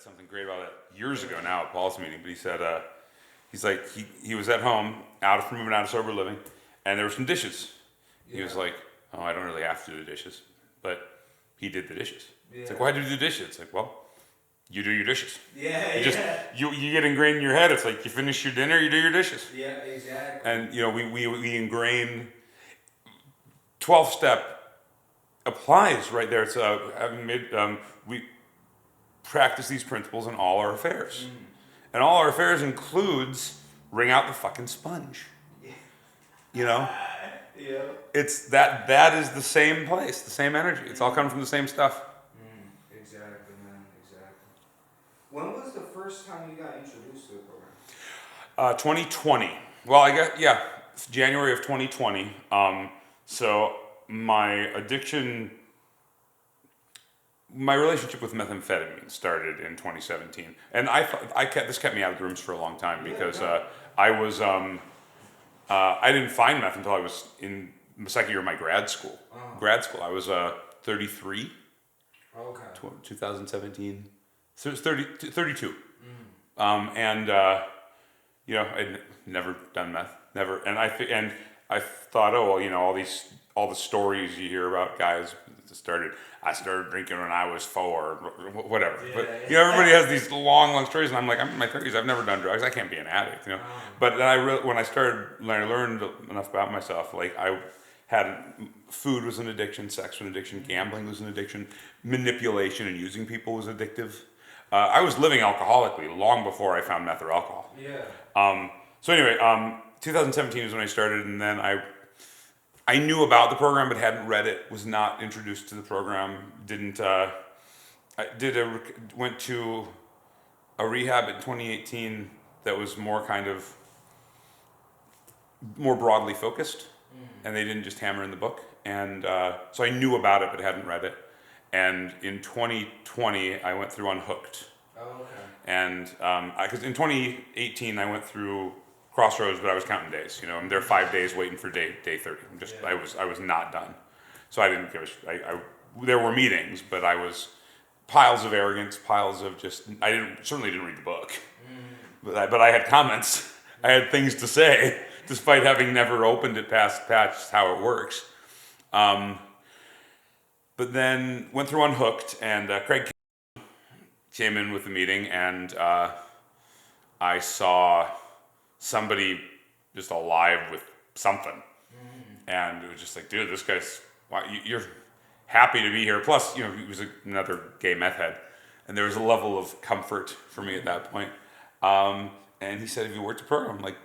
something great about it years ago now at Paul's meeting, but he said, he's like, he was at home, moving out of sober living, and there were some dishes. He was like, oh, I don't really have to do the dishes, but he did the dishes. It's like, why do you do the dishes? It's like, well, you do your dishes. You get ingrained in your head. It's like you finish your dinner, you do your dishes. Yeah, exactly. And we ingrain 12-step applies right there. It's we practice these principles in all our affairs, and all our affairs includes wring out the fucking sponge. Yeah. It's that is the same place, the same energy. It's all coming from the same stuff. Exactly, man. Exactly. When was the first time you got introduced to the program? 2020. Well, I guess, January of 2020. So my relationship with methamphetamine started in 2017, and this kept me out of the rooms for a long time because I didn't find meth until I was in the second year of my grad school. I was 33. Okay. 2017. So it was 32. I'd never done meth, never, and I thought, oh well, all the stories you hear about guys I started drinking when I was 4, whatever. Everybody has these long stories, and I'm like, I'm in my 30s, I've never done drugs, I can't be an addict, But then when I learned enough about myself, like food was an addiction, sex was an addiction, gambling was an addiction, manipulation and using people was addictive. I was living alcoholically long before I found meth or alcohol. So anyway, 2017 is when I started, and then I knew about the program but hadn't read it, was not introduced to the program, went to a rehab in 2018 that was more broadly focused, and they didn't just hammer in the book, and so I knew about it but hadn't read it, and in 2020 I went through Unhooked. And because in 2018 I went through Crossroads, but I was counting days. I'm there 5 days waiting for day 30. I was not done, so I didn't give there were meetings, but I was piles of arrogance, piles of certainly didn't read the book, but I had comments, I had things to say, despite having never opened it past how it works. But then went through Unhooked, and Craig came in with the meeting, and I saw somebody just alive with something, and it was just like, dude, this guy's, you're happy to be here. Plus, he was another gay meth head, and there was a level of comfort for me at that point. And he said, "Have you worked the program?" I'm like,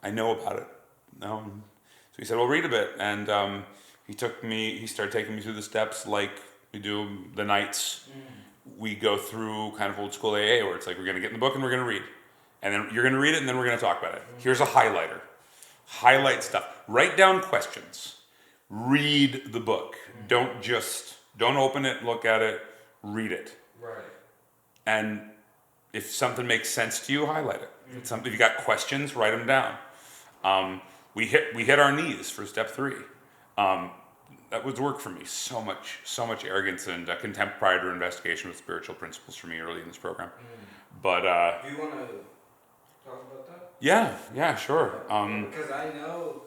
"I know about it." No. So he said, "Well, read a bit," and he started taking me through the steps like we do the nights. We go through kind of old school AA, where it's like, we're going to get in the book and we're going to read. And then you're going to read it, and then we're going to talk about it. Here's a highlighter. Highlight stuff. Write down questions. Read the book. Don't open it, look at it, read it. Right. And if something makes sense to you, highlight it. If you got questions, write them down. We hit our knees for step 3. That was work for me. So much arrogance and contempt prior to investigation with spiritual principles for me early in this program. But do you want to talk about that? Yeah, sure. Because I know,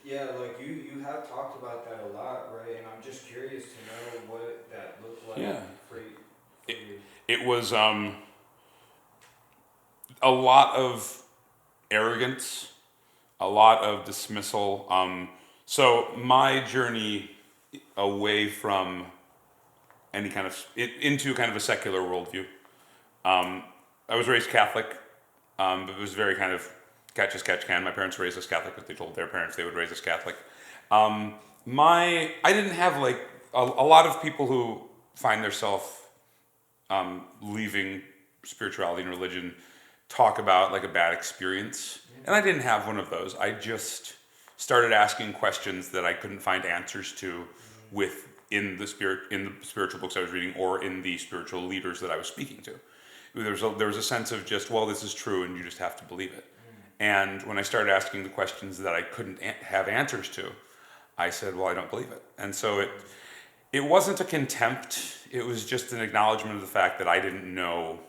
like you have talked about that a lot, right? And I'm just curious to know what that looked like for you. It was a lot of arrogance, a lot of dismissal. So my journey away from any kind of into kind of a secular worldview. I was raised Catholic, but it was very kind of catch as catch can. My parents raised us Catholic because they told their parents they would raise us Catholic. I didn't have like a lot of people who find themselves leaving spirituality and religion talk about like a bad experience, and I didn't have one of those. I just started asking questions that I couldn't find answers to in the spiritual books I was reading or in the spiritual leaders that I was speaking to. There was a sense of just, well, this is true and you just have to believe it. And when I started asking the questions that I couldn't have answers to, I said, well, I don't believe it. And so it wasn't a contempt. It was just an acknowledgement of the fact that I didn't know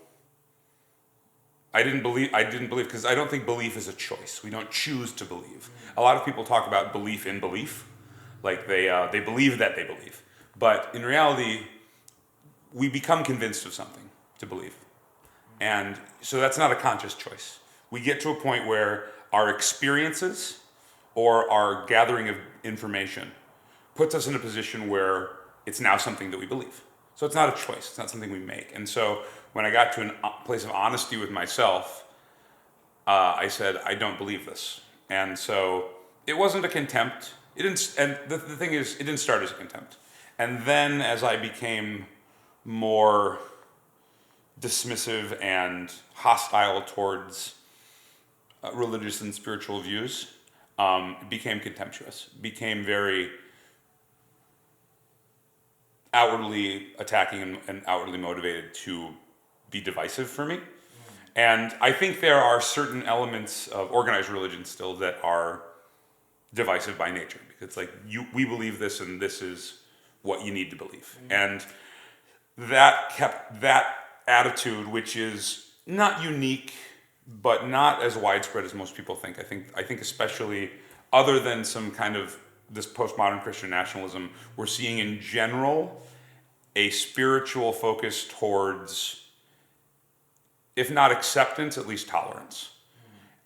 I didn't believe because I don't think belief is a choice. We don't choose to believe. A lot of people talk about belief in belief, like they believe that they believe. But in reality, we become convinced of something to believe. And so that's not a conscious choice. We get to a point where our experiences or our gathering of information puts us in a position where it's now something that we believe. So it's not a choice, it's not something we make. And so when I got to a place of honesty with myself, I said, I don't believe this. And so it wasn't a contempt. It didn't, and the thing is, it didn't start as a contempt. And then as I became more dismissive and hostile towards religious and spiritual views, it became contemptuous, became very outwardly attacking and outwardly motivated to be divisive for me. And I think there are certain elements of organized religion still that are divisive by nature. Because it's like, we believe this and this is what you need to believe. And that kept that attitude, which is not unique, but not as widespread as most people think. I think especially other than some kind of this postmodern Christian nationalism, we're seeing in general a spiritual focus towards, if not acceptance, at least tolerance.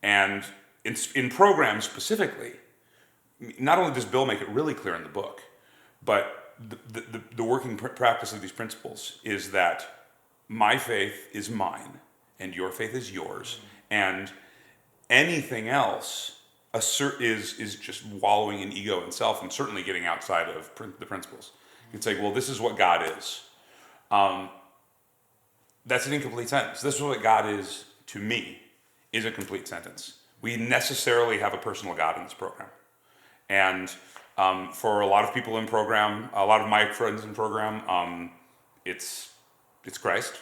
And in programs specifically, not only does Bill make it really clear in the book, but the working practice of these principles is that my faith is mine and your faith is yours, and anything else is just wallowing in ego and self, and certainly getting outside of the principles. It's like, well, this is what God is. That's an incomplete sentence. This is what God is to me is a complete sentence. We necessarily have a personal God in this program. And for a lot of people in program, a lot of my friends in program, it's Christ.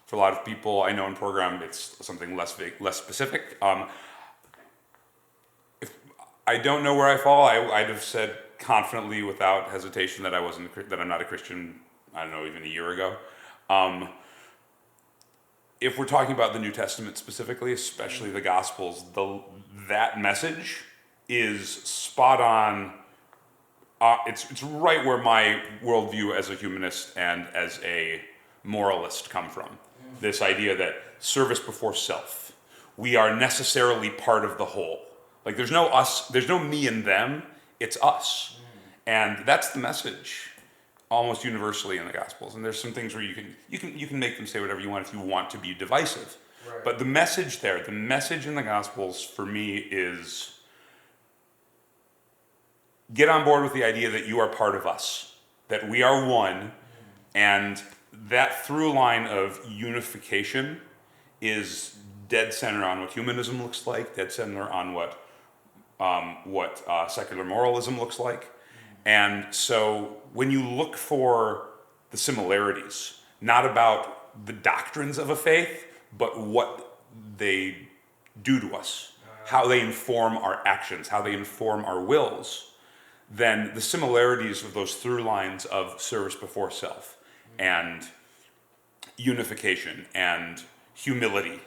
For a lot of people I know in program, it's something less specific. If I don't know where I fall, I'd have said confidently, without hesitation, that I'm not a Christian. I don't know, even a year ago. If we're talking about the New Testament specifically, especially the Gospels, that message is spot on. It's right where my worldview as a humanist and as a moralist come from. This idea that service before self. We are necessarily part of the whole. Like there's no us, there's no me and them, it's us. And that's the message almost universally in the Gospels. And there's some things where you can make them say whatever you want if you want to be divisive. Right. But the message in the Gospels for me is get on board with the idea that you are part of us, that we are one, and that through line of unification is dead center on what humanism looks like, dead center on what secular moralism looks like. And so when you look for the similarities, not about the doctrines of a faith, but what they do to us, how they inform our actions, how they inform our wills, then the similarities of those through lines of service before self and unification and humility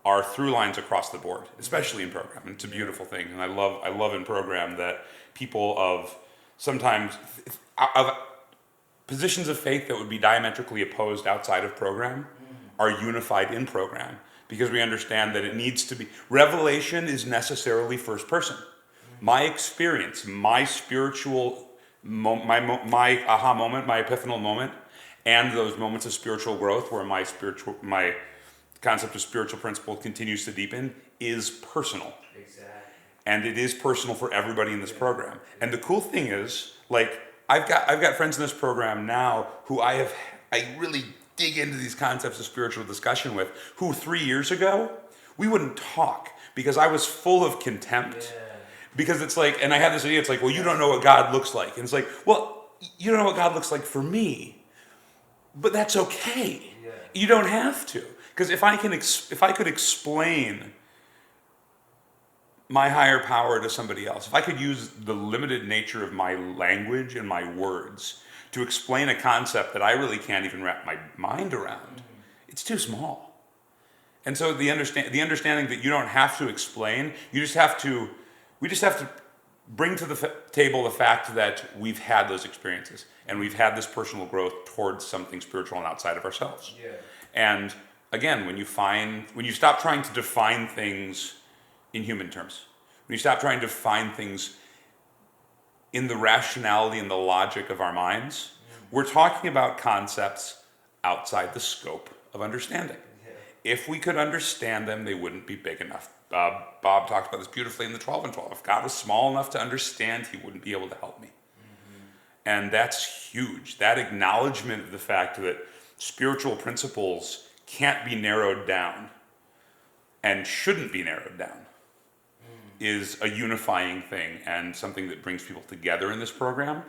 are through lines across the board, especially in program. And it's a beautiful thing. And I love in program that people of sometimes of positions of faith that would be diametrically opposed outside of program are unified in program, because we understand that it needs to be, revelation is necessarily first person. My experience, my spiritual, my aha moment, my epiphanal moment, and those moments of spiritual growth where my concept of spiritual principle continues to deepen is personal. Exactly. And it is personal for everybody in this program. And the cool thing is, like, I've got friends in this program now who I really dig into these concepts of spiritual discussion with, who 3 years ago, we wouldn't talk because I was full of contempt. Yeah. Because it's like, and I had this idea, it's like, well, you don't know what God looks like. And it's like, well, you don't know what God looks like for me, but that's okay. Yeah. You don't have to. Because if I could explain my higher power to somebody else, if I could use the limited nature of my language and my words to explain a concept that I really can't even wrap my mind around, it's too small. And so the understanding that you don't have to explain, we just have to bring to the table the fact that we've had those experiences and we've had this personal growth towards something spiritual and outside of ourselves. Yeah. And again, when you stop trying to define things in human terms, when you stop trying to define things in the rationality and the logic of our minds, we're talking about concepts outside the scope of understanding. Yeah. If we could understand them, they wouldn't be big enough. Bob talked about this beautifully in the 12 and 12. If God was small enough to understand, he wouldn't be able to help me. Mm-hmm. And that's huge. That acknowledgement of the fact that spiritual principles can't be narrowed down and shouldn't be narrowed down is a unifying thing and something that brings people together in this program,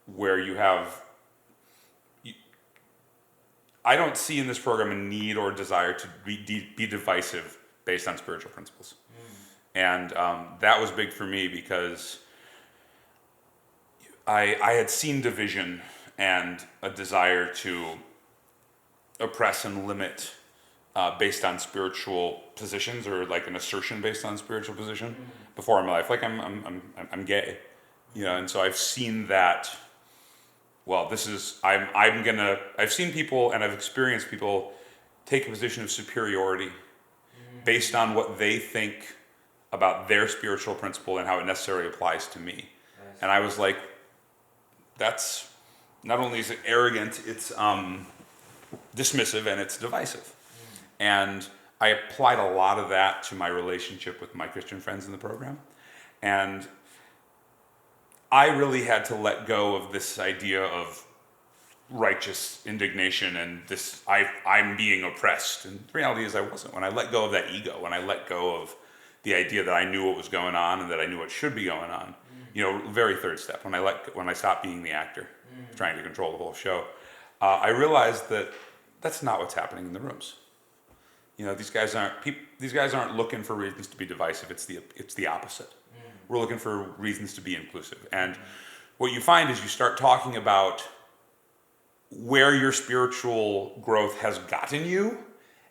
where you have... I don't see in this program a need or desire to be divisive based on spiritual principles. And that was big for me because I had seen division and a desire to oppress and limit based on spiritual positions, or like an assertion based on spiritual position before in my life. Like I'm gay, you know, and so I've seen that. Well, I've seen people and I've experienced people take a position of superiority based on what they think about their spiritual principle and how it necessarily applies to me. And I was like, that's not only is it arrogant, it's dismissive and it's divisive. And I applied a lot of that to my relationship with my Christian friends in the program. And I really had to let go of this idea of righteous indignation and this I'm being oppressed. And the reality is I wasn't. When I let go of that ego, when I let go of the idea that I knew what was going on and that I knew what should be going on, you know, very third step, when I stopped being the actor, trying to control the whole show, I realized that that's not what's happening in the rooms. You know, these guys aren't looking for reasons to be divisive. It's the opposite. We're looking for reasons to be inclusive. And what you find is you start talking about where your spiritual growth has gotten you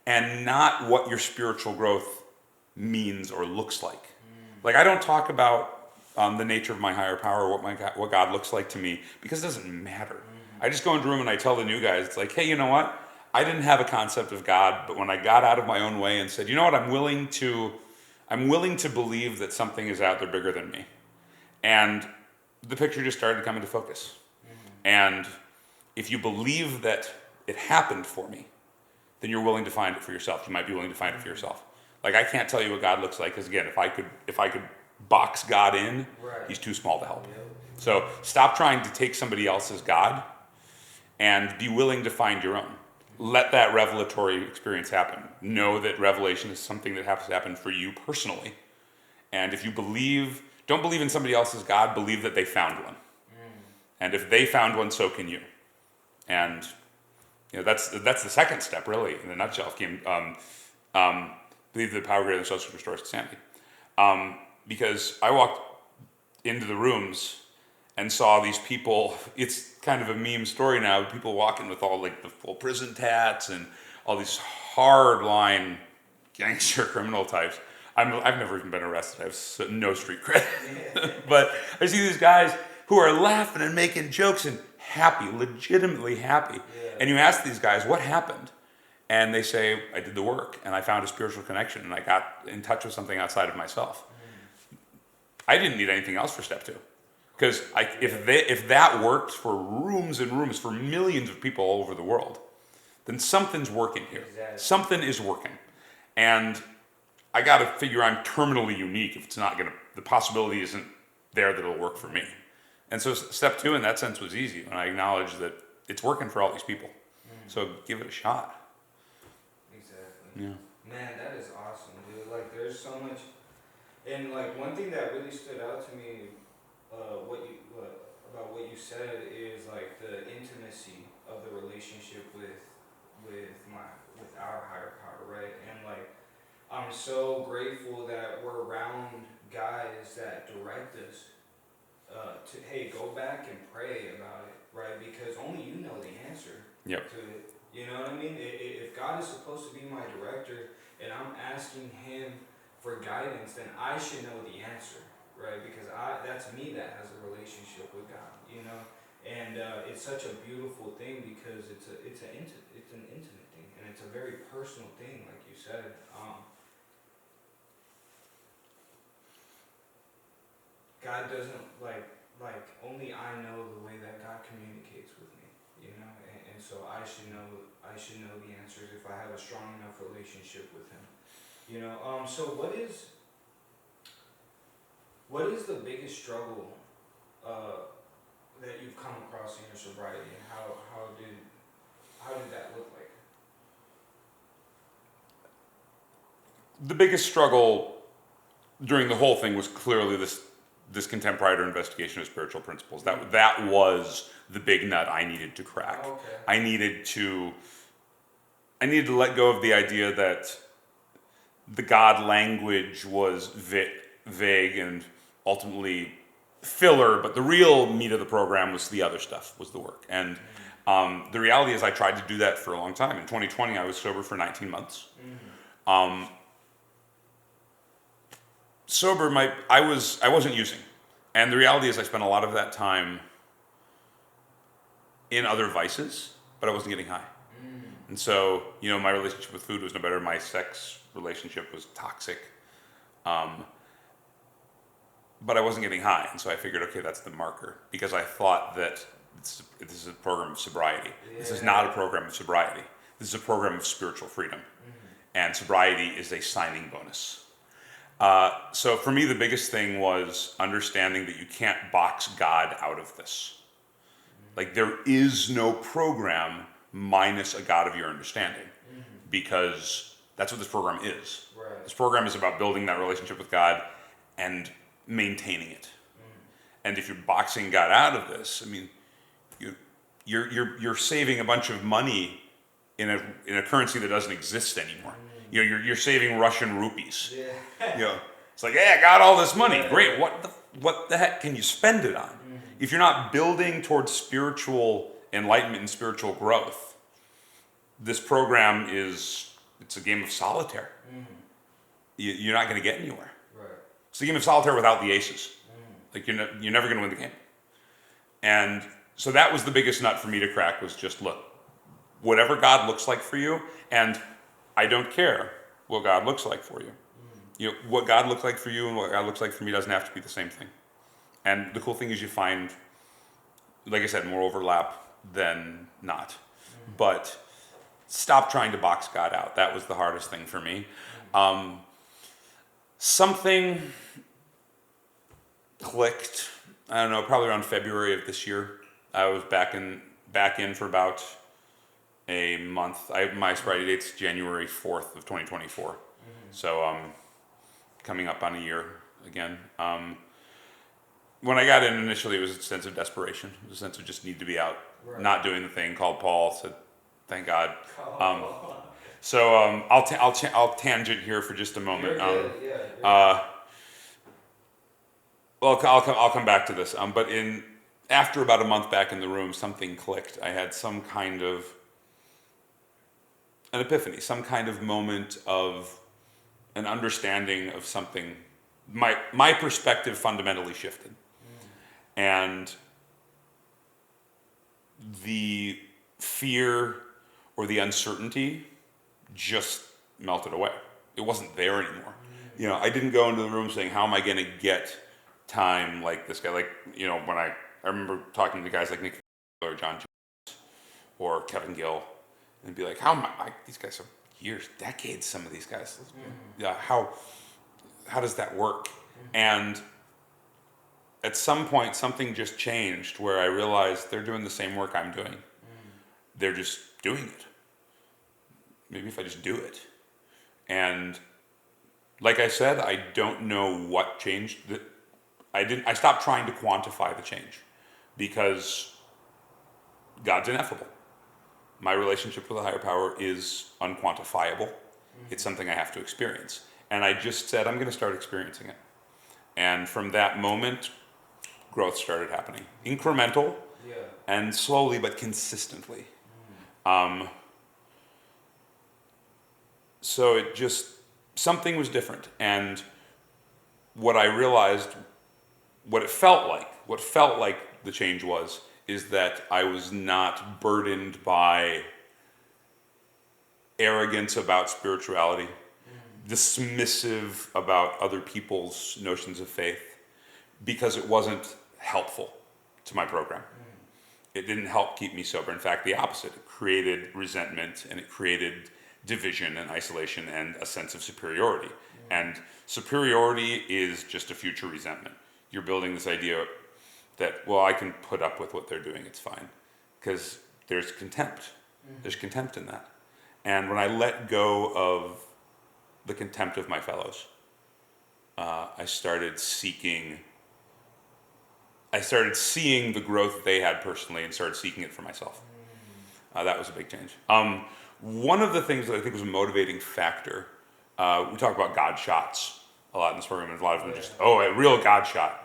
and not what your spiritual growth means or looks like. Like, I don't talk about the nature of my higher power or what God looks like to me, because it doesn't matter. I just go into a room and I tell the new guys, it's like, hey, you know what? I didn't have a concept of God, but when I got out of my own way and said, you know what, I'm willing to believe that something is out there bigger than me. And the picture just started to come into focus. And if you believe that it happened for me, then you're willing to find it for yourself. You might be willing to find it for yourself. Like, I can't tell you what God looks like, because again, if I could box God in, he's too small to help. So stop trying to take somebody else's God and be willing to find your own. Let that revelatory experience happen. Know that revelation is something that has to happen for you personally. And if you don't believe in somebody else's God, believe that they found one. And if they found one, so can you. And you know, that's the second step, really, in a nutshell. Believe that power greater than self restores sanity. Because I walked into the rooms and saw these people. It's kind of a meme story now. People walking with all like the full prison tats and all these hard-line gangster criminal types. I've never even been arrested. I have no street cred. But I see these guys who are laughing and making jokes and happy, legitimately happy. Yeah. And you ask these guys, what happened? And they say, I did the work and I found a spiritual connection and I got in touch with something outside of myself. I didn't need anything else for step two. Because if that worked for rooms and rooms, for millions of people all over the world, then something's working here. Exactly. Something is working. And I got to figure I'm terminally unique if it's not going to, the possibility isn't there that it'll work for me. And so step two in that sense was easy, when I acknowledged that it's working for all these people. So give it a shot. Exactly. Yeah. Man, that is awesome, dude. Like, there's so much. And like, one thing that really stood out to me, about what you said, is like the intimacy of the relationship with our higher power, right? And like, I'm so grateful that we're around guys that direct us to, hey, go back and pray about it, right? Because only you know the answer to it. You know what I mean? If God is supposed to be my director, and I'm asking him for guidance, then I should know the answer, right? Because that's me that has a relationship with God, you know. And it's such a beautiful thing because it's an intimate thing, and it's a very personal thing, like you said. God doesn't like only I know the way that God communicates with me, you know, and so I should know the answers if I have a strong enough relationship with Him, you know. So what is the biggest struggle that you've come across in your sobriety, and how did that look like? The biggest struggle during the whole thing was clearly this contemporary investigation of spiritual principles. That was the big nut I needed to crack. Oh, okay. I needed to let go of the idea that the God language was vague and ultimately filler, but the real meat of the program was the other stuff, was the work. And the reality is I tried to do that for a long time. In 2020, I was sober for 19 months. Sober, I wasn't using. And the reality is I spent a lot of that time in other vices, but I wasn't getting high. And so, you know, my relationship with food was no better. My sex relationship was toxic. But I wasn't getting high. And so I figured, okay, that's the marker. Because I thought that this is a program of sobriety. Yeah. This is not a program of sobriety. This is a program of spiritual freedom. And sobriety is a signing bonus. So for me, the biggest thing was understanding that you can't box God out of this. Like, there is no program minus a God of your understanding, because that's what this program is. Right. This program is about building that relationship with God and maintaining it. And if you're boxing God out of this, I mean, you're saving a bunch of money in a currency that doesn't exist anymore. You know, you're saving Russian rupees. Yeah. You know, it's like, hey, I got all this money. Great. What the heck can you spend it on? If you're not building towards spiritual enlightenment and spiritual growth, this program it's a game of solitaire. You're not going to get anywhere. Right. It's a game of solitaire without the aces. Like, you're never going to win the game. And so that was the biggest nut for me to crack, was just, look, whatever God looks like for you, and I don't care what God looks like for you. You know, what God looks like for you and what God looks like for me doesn't have to be the same thing. And the cool thing is you find, like I said, more overlap than not. But stop trying to box God out. That was the hardest thing for me. Something clicked, I don't know, probably around February of this year. I was back in for about a month. My sobriety date's January 4th of 2024. So coming up on a year again. When I got in initially, it was a sense of desperation. It was a sense of just need to be out, not doing the thing. Called Paul, said, thank God. So I'll tangent here for just a moment. Well, I'll come back to this. But after about a month back in the room, something clicked. I had some kind of an epiphany, some kind of moment of an understanding of something. My perspective fundamentally shifted. And the fear or the uncertainty just melted away. It wasn't there anymore. You know, I didn't go into the room saying, how am I going to get time like this guy? Like, you know, when I remember talking to guys like Nick or John Jones or Kevin Gill, and be like, how am I these guys have years, decades, some of these guys. Yeah, how does that work? And at some point, something just changed where I realized they're doing the same work I'm doing. They're just doing it. Maybe if I just do it. And like I said, I don't know what changed. I stopped trying to quantify the change, because God's ineffable. My relationship with a higher power is unquantifiable. It's something I have to experience. And I just said, I'm going to start experiencing it. And from that moment, growth started happening. Incremental, and slowly but consistently. So it just, something was different. And what I realized, what felt like the change was, is that I was not burdened by arrogance about spirituality, dismissive about other people's notions of faith, because it wasn't helpful to my program. It didn't help keep me sober. In fact, the opposite. It created resentment, and it created division and isolation and a sense of superiority. And superiority is just a future resentment. You're building this idea that, well, I can put up with what they're doing, it's fine. Because there's contempt. There's contempt in that. And when I let go of the contempt of my fellows, I started seeing the growth they had personally, and started seeking it for myself. That was a big change. One of the things that I think was a motivating factor, we talk about God shots a lot in this program, and a lot of them just, a real God shot.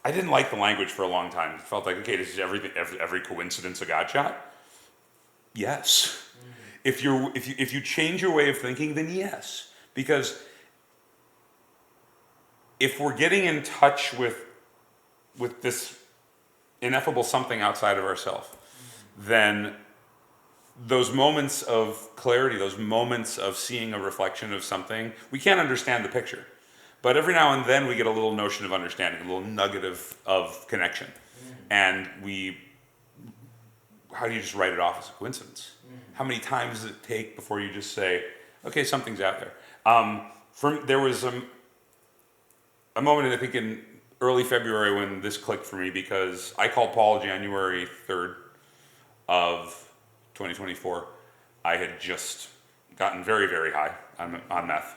I didn't like the language for a long time. It felt like, okay, this is every coincidence a God shot? Yes. If you change your way of thinking, then yes. Because if we're getting in touch with this ineffable something outside of ourselves, then those moments of clarity, those moments of seeing a reflection of something, we can't understand the picture. But every now and then we get a little notion of understanding, a little nugget of connection. And how do you just write it off as a coincidence? How many times does it take before you just say, okay, something's out there? There was a moment, I think, in early February when this clicked for me, because I called Paul January 3rd of 2024. I had just gotten very, very high on meth.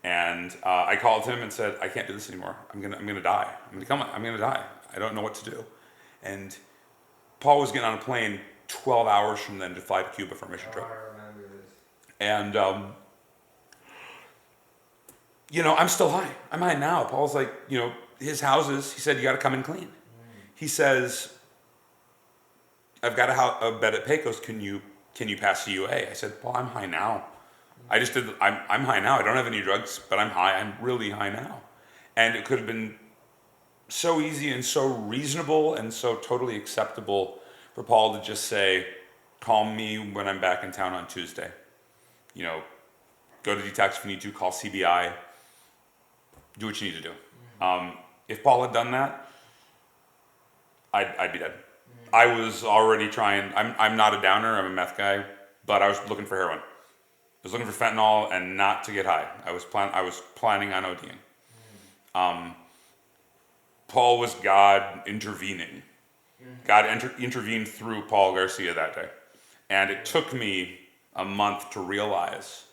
And I called him and said, I can't do this anymore. I'm gonna die. I'm gonna die. I don't know what to do. And Paul was getting on a plane 12 hours from then to fly to Cuba for a mission trip. I remember this. And I'm still high. I'm high now. Paul's like, his houses, he said, you got to come in clean. He says, I've got a bed at Pecos. Can you pass CUA? I said, Paul, I'm high now. I'm high now. I don't have any drugs, but I'm high. I'm really high now. And it could have been so easy and so reasonable and so totally acceptable for Paul to just say, call me when I'm back in town on Tuesday. Go to detox if you need to, call CBI, do what you need to do. If Paul had done that, I'd be dead. I was already trying, I'm not a downer, I'm a meth guy, but I was looking for heroin. I was looking for fentanyl and not to get high. I was planning on ODing. Paul was God intervening. God intervened through Paul Garcia that day. And it took me a month to realize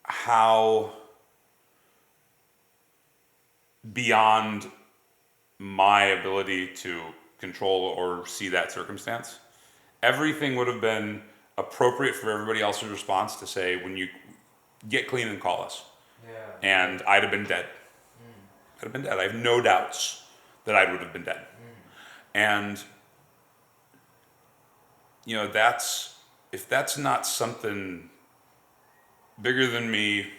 how beyond my ability to control or see that circumstance, everything would have been appropriate for everybody else's response to say, when you get clean and call us. Yeah. And I'd have been dead. I'd have been dead. I have no doubts that I would have been dead. And if that's not something bigger than me,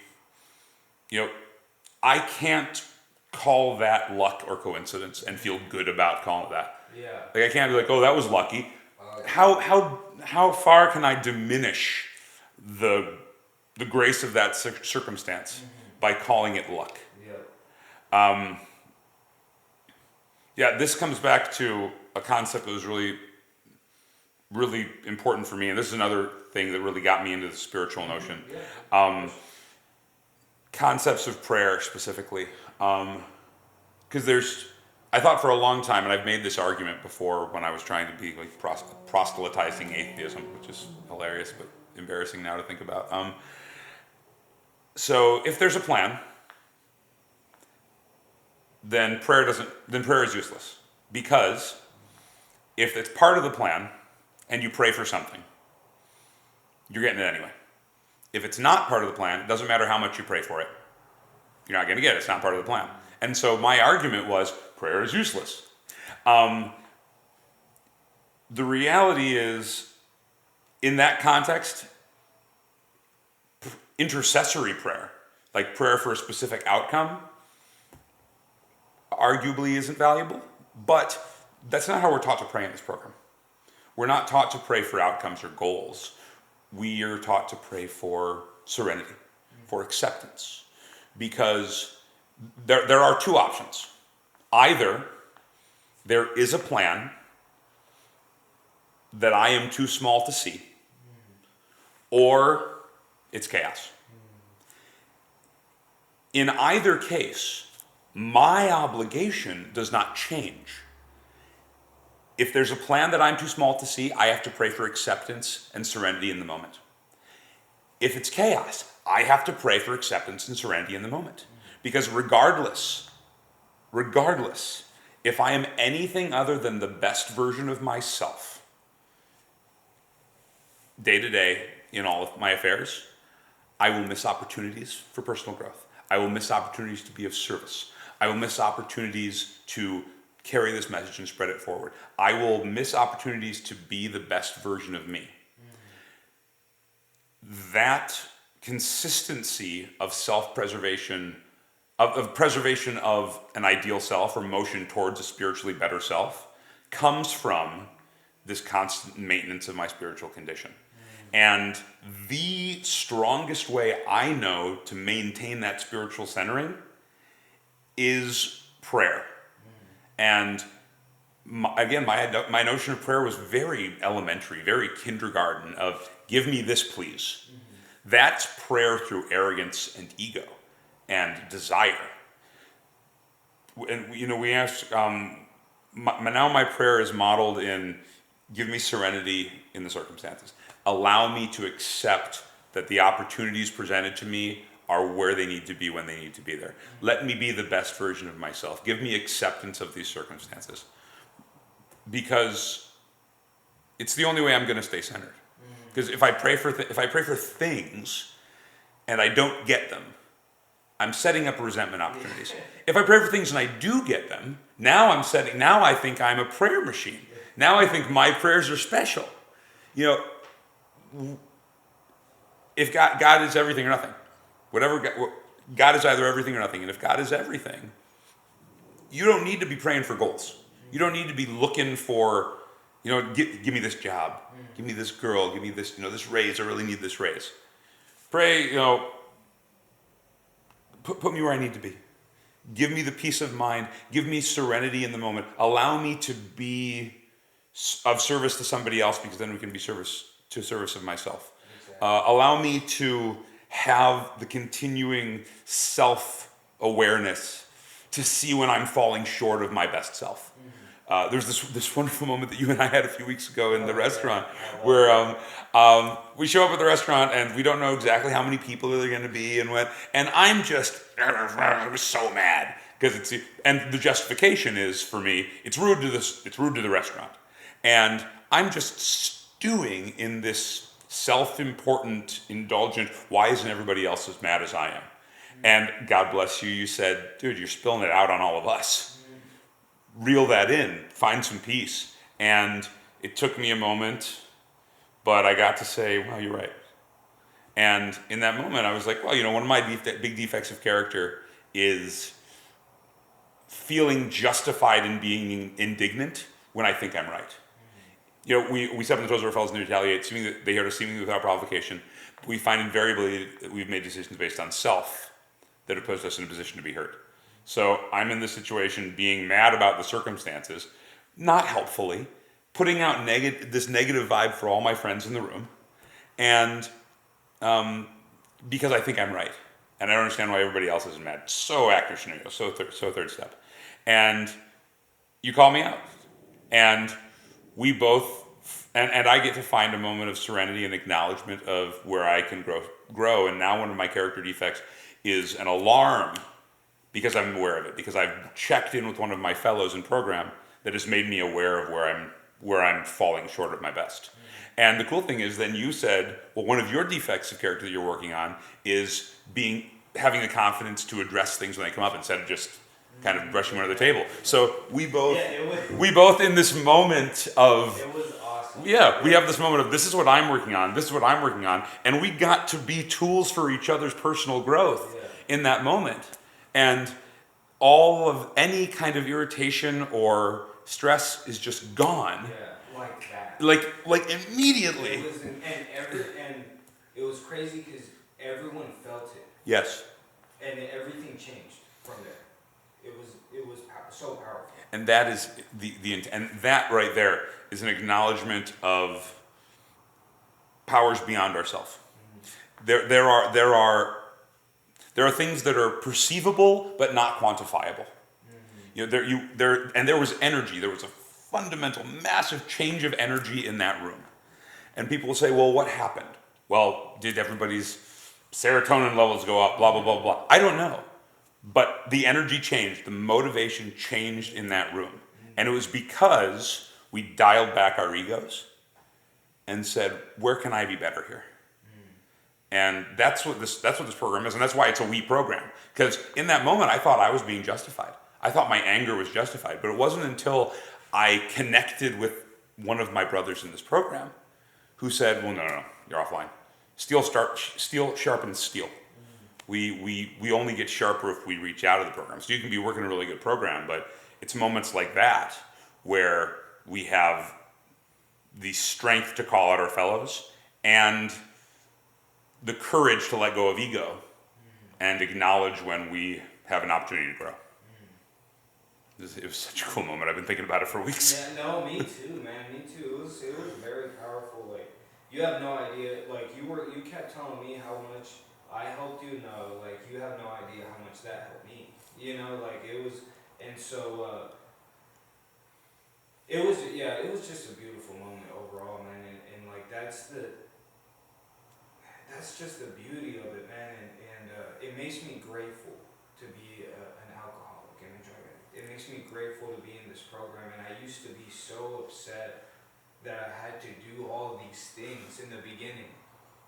I can't call that luck or coincidence and feel good about calling it that. Yeah. Like, I can't be like, oh, that was lucky. How far can I diminish the grace of that circumstance by calling it luck? Yeah. This comes back to a concept that was really, really important for me, and this is another thing that really got me into the spiritual notion. Concepts of prayer specifically, because I thought for a long time, and I've made this argument before when I was trying to be like proselytizing atheism, which is hilarious but embarrassing now to think about. So if there's a plan, then prayer is useless, because if it's part of the plan and you pray for something, you're getting it anyway. If it's not part of the plan, it doesn't matter how much you pray for it. You're not going to get it. It's not part of the plan. And so my argument was prayer is useless. The reality is, in that context, intercessory prayer, like prayer for a specific outcome, arguably isn't valuable, but that's not how we're taught to pray in this program. We're not taught to pray for outcomes or goals. We are taught to pray for serenity, for acceptance, because there are two options. Either there is a plan that I am too small to see, or it's chaos. In either case, my obligation does not change. If there's a plan that I'm too small to see, I have to pray for acceptance and serenity in the moment. If it's chaos, I have to pray for acceptance and serenity in the moment. Because regardless, if I am anything other than the best version of myself, day to day in all of my affairs, I will miss opportunities for personal growth. I will miss opportunities to be of service. I will miss opportunities to carry this message and spread it forward. I will miss opportunities to be the best version of me. That consistency of self-preservation, of preservation of an ideal self or motion towards a spiritually better self, comes from this constant maintenance of my spiritual condition. And the strongest way I know to maintain that spiritual centering is prayer. And my notion of prayer was very elementary, very kindergarten, of give me this please. That's prayer through arrogance and ego and desire. And we ask, now my prayer is modeled in give me serenity in the circumstances. Allow me to accept that the opportunities presented to me are where they need to be when they need to be there. Let me be the best version of myself. Give me acceptance of these circumstances. Because it's the only way I'm going to stay centered. Because if I pray for things and I don't get them, I'm setting up resentment opportunities. If I pray for things and I do get them, now I think I'm a prayer machine. Now I think my prayers are special. If God is everything or nothing, God is either everything or nothing. And if God is everything, you don't need to be praying for goals. You don't need to be looking for, give me this job, give me this girl, give me this, this raise. I really need this raise. Pray, put me where I need to be. Give me the peace of mind. Give me serenity in the moment. Allow me to be of service to somebody else, because then we can be service of myself. Exactly. Allow me to have the continuing self-awareness to see when I'm falling short of my best self. There's this wonderful moment that you and I had a few weeks ago in the restaurant where we show up at the restaurant and we don't know exactly how many people there are going to be and what, and I was so mad because and the justification is for me, it's rude to the restaurant, and I'm just stewing in this self-important, indulgent, why isn't everybody else as mad as I am? And God bless you, you said, dude, you're spilling it out on all of us. Reel that in, find some peace. And it took me a moment, but I got to say, wow, you're right. And in that moment, I was like, well, one of my big defects of character is feeling justified in being indignant when I think I'm right. We step on the toes of our fellows and retaliate, they hear us seemingly without provocation. We find invariably that we've made decisions based on self that have put us in a position to be hurt. So I'm in this situation being mad about the circumstances, not helpfully, putting out this negative vibe for all my friends in the room, and because I think I'm right. And I don't understand why everybody else isn't mad. So actor scenario, so third step. And you call me out. And we both, and I get to find a moment of serenity and acknowledgement of where I can grow. And now one of my character defects is an alarm, because I'm aware of it, because I've checked in with one of my fellows in program that has made me aware of where I'm falling short of my best. And the cool thing is then you said, well, one of your defects of character that you're working on is having the confidence to address things when they come up instead of just kind of brushing them under the table. So we both in this moment of it was awesome. Yeah, we have this moment of this is what I'm working on, this is what I'm working on, and we got to be tools for each other's personal growth Yeah. in that moment. And all of any kind of irritation or stress is just gone. Yeah, like that. Like It immediately. was, and it was crazy because everyone felt it, Yes. and everything changed from there. It was so powerful. And that is and that right there is an acknowledgement of powers beyond ourselves. There are things that are perceivable but not quantifiable. There was energy. There was a fundamental, massive change of energy in that room. And people will say, "Well, what happened?" Well, did everybody's serotonin levels go up? Blah blah blah blah. I don't know, but the energy changed. The motivation changed in that room, and it was because we dialed back our egos and said, "Where can I be better here?" And that's what this program is, and that's why it's a we program. Because in that moment, I thought I was being justified. I thought my anger was justified, but it wasn't until I connected with one of my brothers in this program who said, "Well, no, you're offline. Steel sharpens steel. We only get sharper if we reach out of the program. So you can be working a really good program, but it's moments like that where we have the strength to call out our fellows and the courage to let go of ego and acknowledge when we have an opportunity to grow." It was such a cool moment. I've been thinking about it for weeks. Yeah, no, me too, man. Me too. It was very powerful. Like, you have no idea. Like, you kept telling me how much I helped you. No, like, you have no idea how much that helped me. You know, like, it was, and so it was just a beautiful moment overall, man. And like, that's just the beauty of it, man. And it makes me grateful to be an alcoholic and a drug addict. It makes me grateful to be in this program. And I used to be so upset that I had to do all these things in the beginning.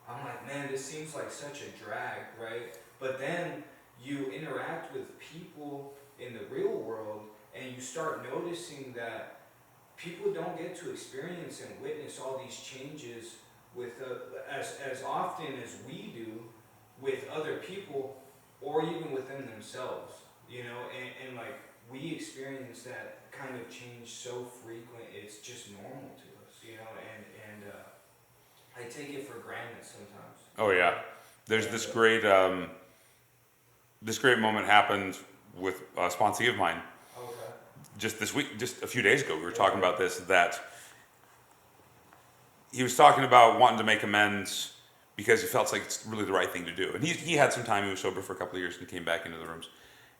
I'm like, man, this seems like such a drag, right? But then you interact with people in the real world and you start noticing that people don't get to experience and witness all these changes with as often as we do with other people or even within themselves, you know, and like we experience that kind of change so frequent, it's just normal to us, you know, and I take it for granted sometimes. Oh yeah, there's this great moment happened with a sponsee of mine Okay. just this week, just a few days ago. We were talking about this, that he was talking about wanting to make amends because he felt like it's really the right thing to do. And he had some time, he was sober for a couple of years and came back into the rooms.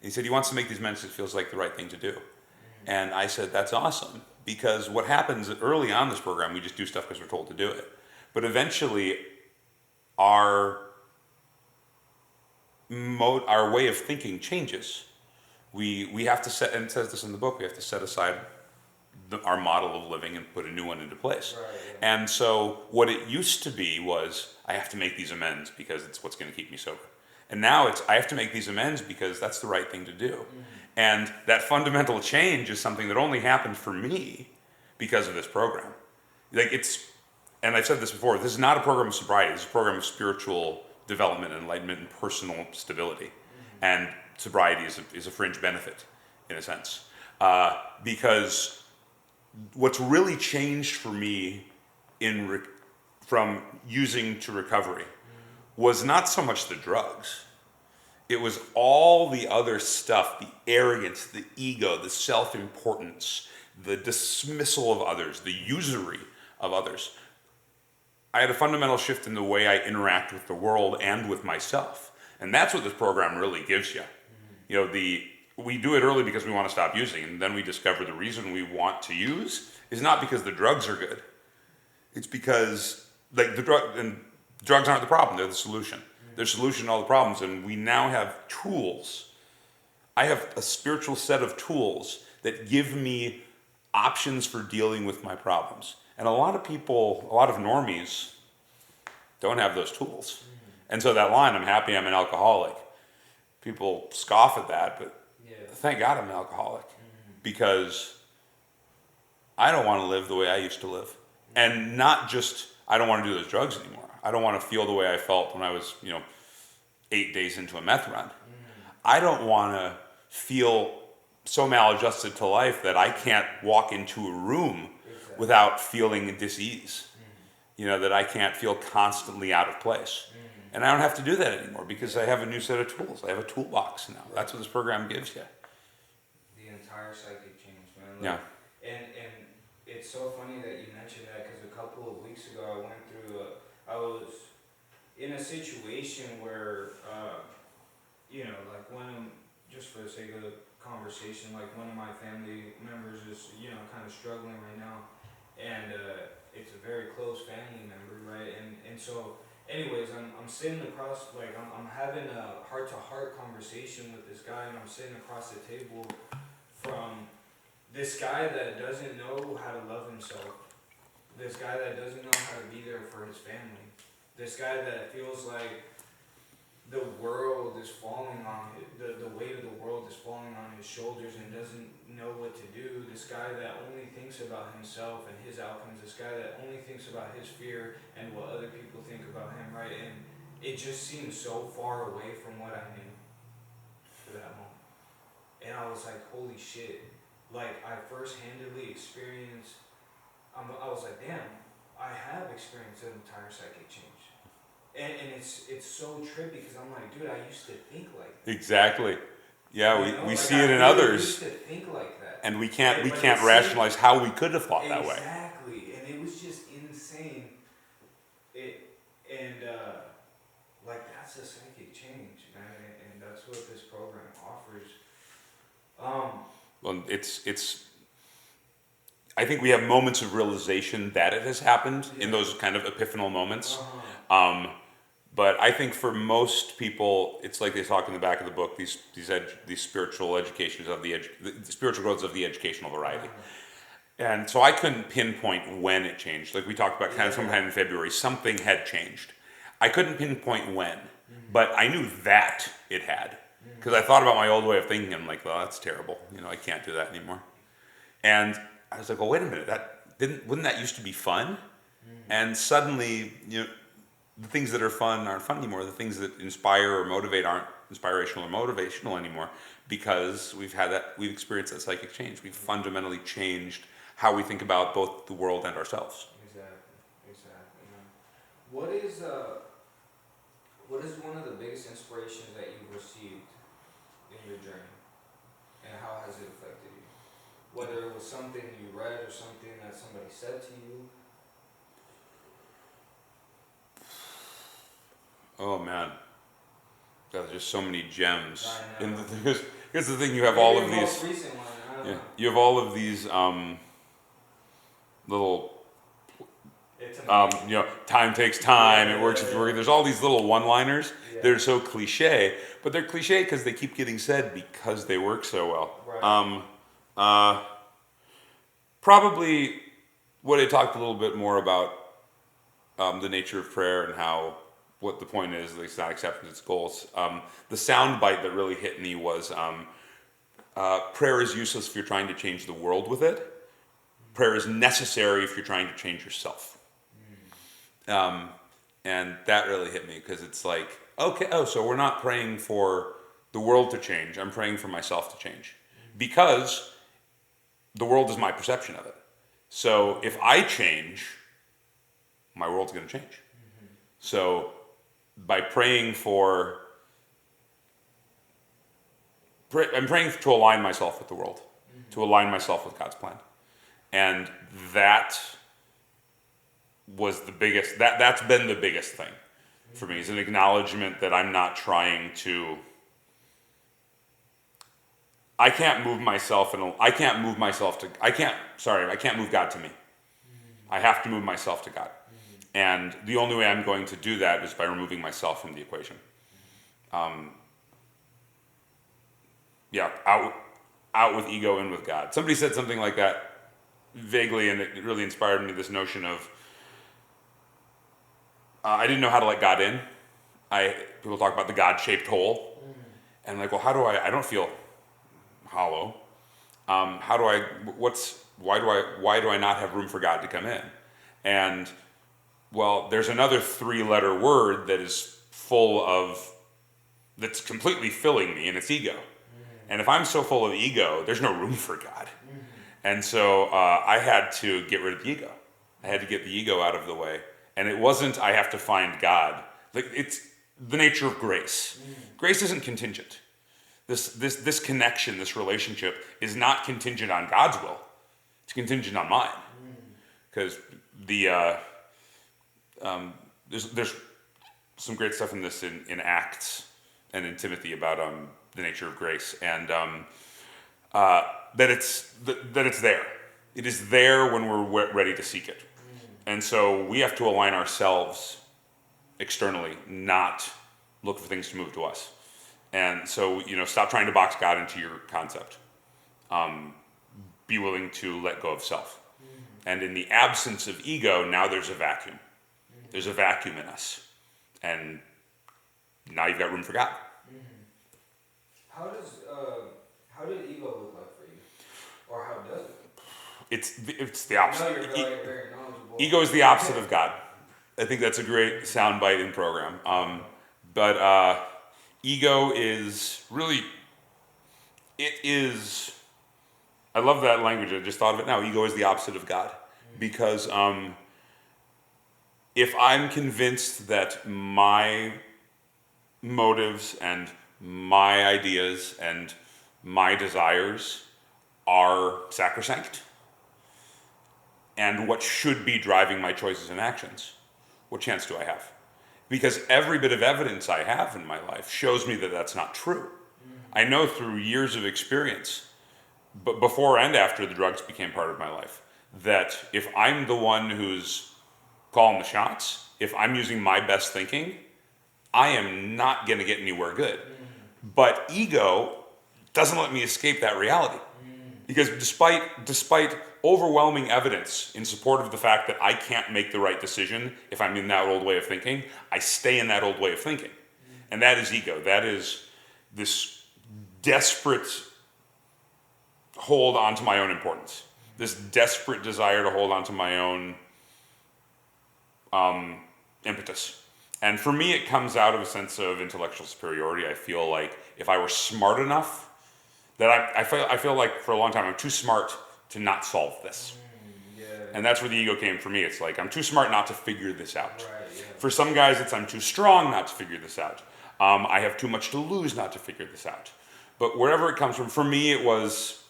And he said he wants to make these amends, it feels like the right thing to do. And I said, that's awesome, because what happens early on in this program, we just do stuff because we're told to do it. But eventually, our way of thinking changes. We have to set, and it says this in the book, we have to set aside our model of living and put a new one into place. Right, yeah. And so what it used to be was, I have to make these amends because it's what's going to keep me sober. And now it's, I have to make these amends because that's the right thing to do. Mm-hmm. And that fundamental change is something that only happened for me because of this program. Like it's, and I've said this before, this is not a program of sobriety, this is a program of spiritual development, enlightenment, and personal stability. Mm-hmm. And sobriety is a fringe benefit, in a sense. Because what's really changed for me from using to recovery was not so much the drugs. It was all the other stuff, the arrogance, the ego, the self-importance, the dismissal of others, the usury of others. I had a fundamental shift in the way I interact with the world and with myself. And that's what this program really gives you. You know, we do it early because we want to stop using, and then we discover the reason we want to use is not because the drugs are good. It's because like drugs aren't the problem, they're the solution. They're the solution to all the problems, and we now have tools. I have a spiritual set of tools that give me options for dealing with my problems. And a lot of people, a lot of normies, don't have those tools. And so that line, I'm happy I'm an alcoholic, people scoff at that, but thank God I'm an alcoholic, because I don't want to live the way I used to live. And not just, I don't want to do those drugs anymore. I don't want to feel the way I felt when I was, 8 days into a meth run. I don't want to feel so maladjusted to life that I can't walk into a room Exactly. without feeling dis-ease. That I can't feel constantly out of place. And I don't have to do that anymore because I have a new set of tools. I have a toolbox now. That's what this program gives you. The entire psychic change, man. Yeah. And it's so funny that you mentioned that because a couple of weeks ago I went through I was in a situation where like just for the sake of the conversation, like one of my family members is kind of struggling right now, and it's a very close family member, right? And so anyways, I'm sitting across, like I'm having a heart to heart conversation with this guy, and I'm sitting across the table from this guy that doesn't know how to love himself, this guy that doesn't know how to be there for his family, this guy that feels like the world is falling on the weight of the world is falling on his shoulders and doesn't know what to do, this guy that only thinks about himself and his outcomes, this guy that only thinks about his fear and what other people think about him, right? And it just seemed so far away from what I knew for that moment. And I was like, holy shit. Like, I first-handedly experienced, I was like, damn, I have experienced an entire psychic change. And it's so trippy because I'm like, dude, I used to think like that. Exactly. Yeah, we Like, see I it in really others, used to think like that. and we can't But can't rationalize how we could have thought that way. Exactly, and it was just insane. Like that's a psychic change, man, and that's what this program offers. Well, it's. I think we have moments of realization that it has happened in those kind of epiphanal moments. But I think for most people, it's like they talk in the back of the book. These spiritual educations of the spiritual growths of the educational variety. And so I couldn't pinpoint when it changed. Like we talked about, kind of sometime in February, something had changed. I couldn't pinpoint when, but I knew that it had, because I thought about my old way of thinking. I'm like, well, that's terrible. I can't do that anymore. And I was like, well, wait a minute. Wouldn't that used to be fun? And suddenly, the things that are fun aren't fun anymore. The things that inspire or motivate aren't inspirational or motivational anymore, because we've experienced that psychic change. We've fundamentally changed how we think about both the world and ourselves. Exactly. Man. What is one of the biggest inspirations that you've received in your journey, and how has it affected you? Whether it was something you read or something that somebody said to you. Oh man, there's just so many gems. I know. Here's the thing: you have all of Maybe the most these. recent one, I don't know. You have all of these little. It's amazing. Time takes time. It works if you work. There's all these little one-liners. Yeah. They're so cliche, but they're cliche because they keep getting said because they work so well. Right. Probably what I talked a little bit more about the nature of prayer and what the point is, at least not acceptance, its goals. The sound bite that really hit me was prayer is useless if you're trying to change the world with it. Prayer is necessary if you're trying to change yourself. And that really hit me because it's like, so we're not praying for the world to change. I'm praying for myself to change, because the world is my perception of it. So if I change, my world's going to change. So by praying I'm praying to align myself with the world, to align myself with God's plan. And that was the biggest, that's been the biggest thing for me, is an acknowledgement that I'm not trying to, I can't move God to me. I have to move myself to God. And the only way I'm going to do that is by removing myself from the equation. Out with ego, in with God. Somebody said something like that vaguely, and it really inspired me, this notion of, I didn't know how to let God in. People talk about the God-shaped hole. And like, well, I don't feel hollow. Why do I not have room for God to come in? And well, there's another 3-letter word that is that's completely filling me, and it's ego. And if I'm so full of ego, there's no room for God. And so I had to get rid of the ego. I had to get the ego out of the way. And it wasn't, I have to find God. Like, it's the nature of grace. Grace isn't contingent. This connection, this relationship is not contingent on God's will. It's contingent on mine. Because there's some great stuff in this in Acts and in Timothy about the nature of grace, and that it's there. It is there when we're ready to seek it. And so we have to align ourselves externally, not look for things to move to us. And so, stop trying to box God into your concept. Be willing to let go of self. And in the absence of ego, now there's a vacuum. There's a vacuum in us. And now you've got room for God. How did ego look like for you? Or how does it? It's the opposite. I know you're very knowledgeable. Ego is the opposite of God. I think that's a great soundbite in program. But ego is really, I love that language. I just thought of it now. Ego is the opposite of God. Because if I'm convinced that my motives and my ideas and my desires are sacrosanct, and what should be driving my choices and actions, what chance do I have? Because every bit of evidence I have in my life shows me that that's not true. I know through years of experience, but before and after the drugs became part of my life, that if I'm the one who's calling the shots, if I'm using my best thinking, I am not going to get anywhere good. But ego doesn't let me escape that reality. Because despite overwhelming evidence in support of the fact that I can't make the right decision if I'm in that old way of thinking, I stay in that old way of thinking. And that is ego. That is this desperate hold on to my own importance. This desperate desire to hold on to my own impetus. And for me, it comes out of a sense of intellectual superiority. I feel like if I were smart enough, that I feel like for a long time I'm too smart to not solve this. And that's where the ego came for me. It's like I'm too smart not to figure this out. Right, yeah. For some guys, it's I'm too strong not to figure this out. I have too much to lose not to figure this out. But wherever it comes from, for me, it was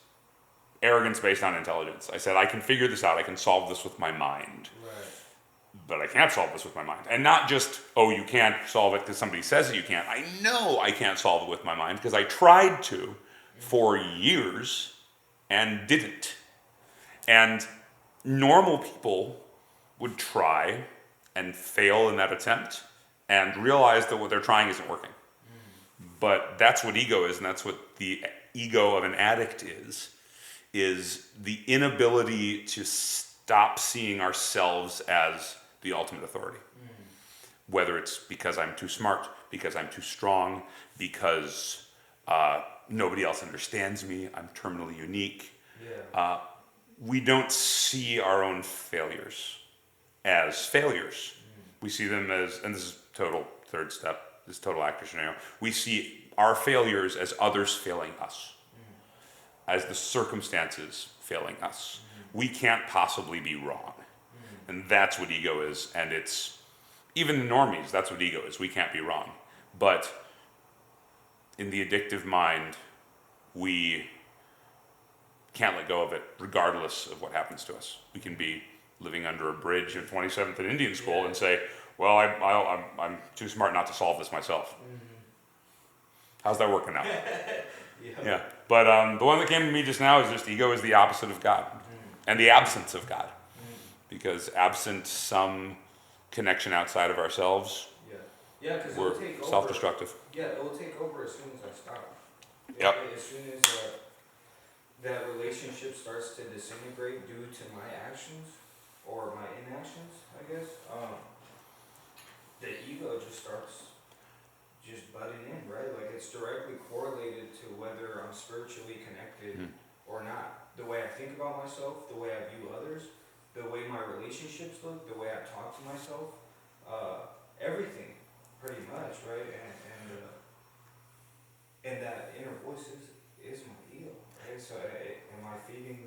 arrogance based on intelligence. I said, I can figure this out. I can solve this with my mind. Right. But I can't solve this with my mind. And not just, oh, you can't solve it because somebody says that you can't. I know I can't solve it with my mind because I tried to for years and didn't. And normal people would try and fail in that attempt and realize that what they're trying isn't working. But that's what ego is, and that's what the ego of an addict is the inability to stop seeing ourselves as the ultimate authority. Whether it's because I'm too smart, because I'm too strong, because nobody else understands me, I'm terminally unique. Yeah. We don't see our own failures as failures. We see them as, and this is total third step, this total actor scenario, we see our failures as others failing us, as the circumstances failing us. We can't possibly be wrong. And that's what ego is, and it's, even the normies, that's what ego is. We can't be wrong. But in the addictive mind, we can't let go of it regardless of what happens to us. We can be living under a bridge at 27th and Indian School and say, well, I'm too smart not to solve this myself. How's that working out? Yeah. But the one that came to me just now is just ego is the opposite of God and the absence of God. Because absent some connection outside of ourselves, Because we're self-destructive. Yeah, it will take over as soon as I stop. Yep. As soon as that relationship starts to disintegrate due to my actions or my inactions, I guess, the ego just starts just butting in, right? Like it's directly correlated to whether I'm spiritually connected or not. The way I think about myself, the way I view others, the way my relationships look, the way I talk to myself, everything, pretty much, right? And that inner voice is my ego, right? So am I feeding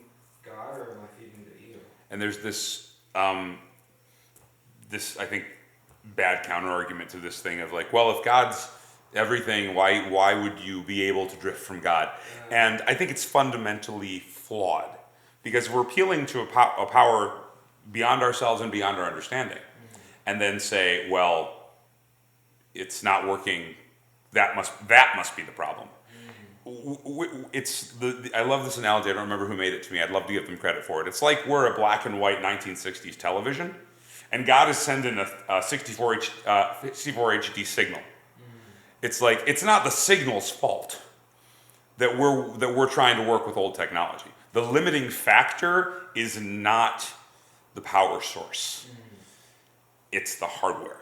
God or am I feeding the ego? And there's this, I think, bad counter argument to this thing of like, well, if God's everything, why would you be able to drift from God? And I think it's fundamentally flawed because we're appealing to a power beyond ourselves and beyond our understanding, and then say, well, it's not working. That must be the problem. I love this analogy. I don't remember who made it to me. I'd love to give them credit for it. It's like we're a black and white 1960s television, and God is sending a 64 HD signal. It's like it's not the signal's fault that we're trying to work with old technology. The limiting factor is not the power source. It's the hardware.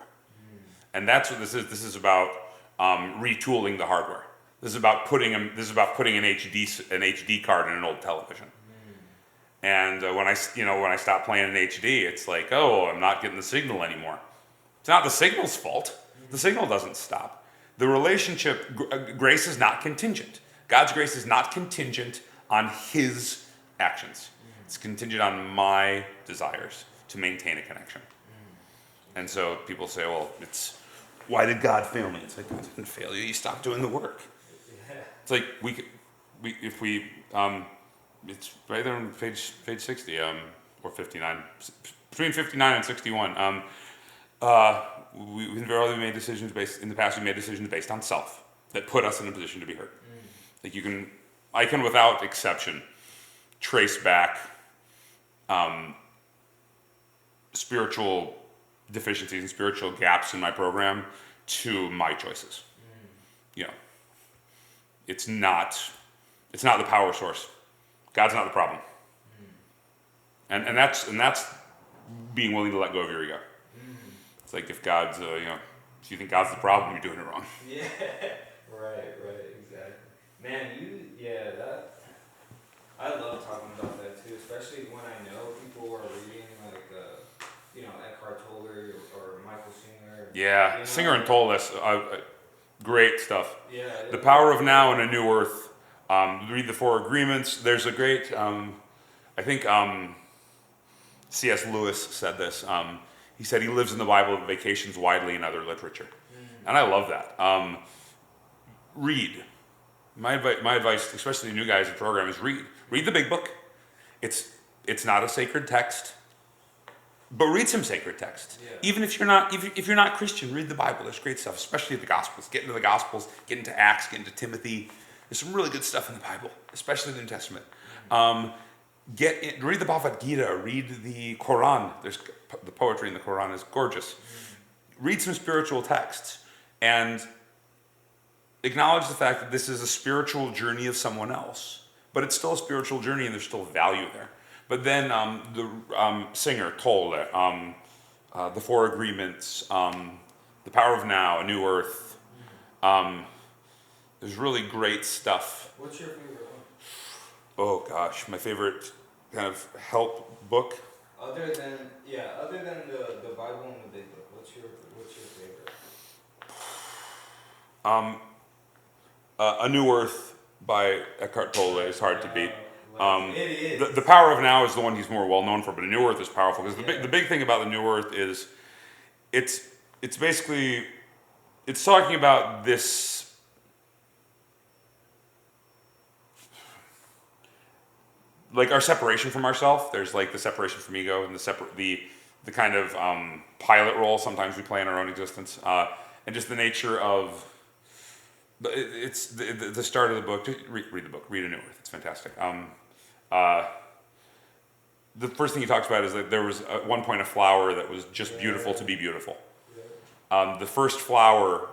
And that's what this is. This is about retooling the hardware. This is about putting an HD card in an old television. And when I stop playing in HD, it's like, oh, I'm not getting the signal anymore. It's not the signal's fault. The signal doesn't stop. The relationship, grace is not contingent. God's grace is not contingent on His actions. It's contingent on my desires to maintain a connection. And so people say, well, why did God fail me? It's like, God didn't fail you. You stopped doing the work. It's like it's right there on page 60 or 59, between 59 and 61. We've invariably made decisions in the past. We made decisions based on self that put us in a position to be hurt. Like I can without exception trace back spiritual deficiencies and spiritual gaps in my program to my choices. It's not the power source. God's not the problem. And that's being willing to let go of your ego. It's like if God's if you think God's the problem, you're doing it wrong. Yeah. Right, exactly. Man, that I love talking about that too, especially when I know people are reading like Eckhart Tolle or Michael Singer. Yeah, Singer and Tolle, great stuff. Yeah. The Power of Now and a New Earth. Read the Four Agreements. There's a great, I think C.S. Lewis said this. He said he lives in the Bible but vacations widely in other literature. And I love that. Read. My advice, especially to new guys in the program, is read. Read the big book. It's not a sacred text, but read some sacred text. Yeah. Even if you're not Christian, read the Bible. There's great stuff, especially the Gospels. Get into the Gospels, get into Acts, get into Timothy. There's some really good stuff in the Bible, especially the New Testament. Read the Bhagavad Gita, read the Quran. There's the poetry in the Quran is gorgeous. Read some spiritual texts and acknowledge the fact that this is a spiritual journey of someone else, but it's still a spiritual journey and there's still value there. But then the Singer, Tolle, the Four Agreements, the Power of Now, A New Earth. There's really great stuff. What's your favorite one? Oh gosh, my favorite kind of help book. Other than the Bible and the Big Book, what's your favorite? A New Earth by Eckhart Tolle is hard to beat. It is. The Power of Now is the one he's more well known for, but A New Earth is powerful because the big thing about the New Earth is it's basically it's talking about this. Like our separation from ourself, there's like the separation from ego and the kind of pilot role sometimes we play in our own existence, and just the nature of it's the start of the book. Just read the book, read A New Earth. It's fantastic. The first thing he talks about is that there was at one point a flower that was just beautiful to be beautiful. The first flower